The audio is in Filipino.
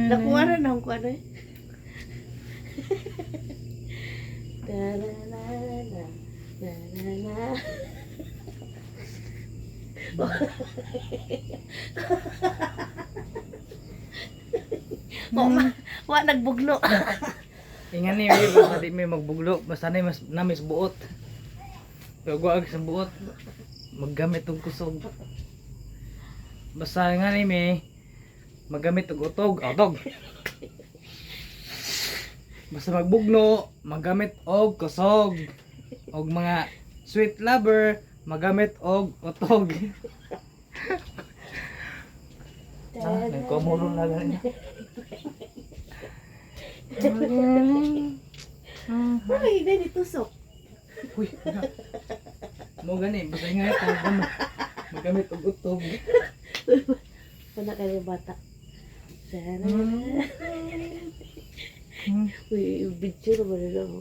Nakuha na na ako ano eh. Da-da-da-da, da-da-da. Wa nagbugno. Ingan ni basta di may magbuglo, basta na mas namis buot. Pero guag sa buot maggamit og kusog. Basta nga ni may magamit og utog, utog. Basta magbugno, magamit og kusog. Og mga sweet lover, magamit og utog. Nagkamuro na ganyan. Ay, hindi tusok. Uy, mo gani, basta nga ito, magamit og utog. Wala ka na yung bata. Sana. Uy, yung video naman nila mo.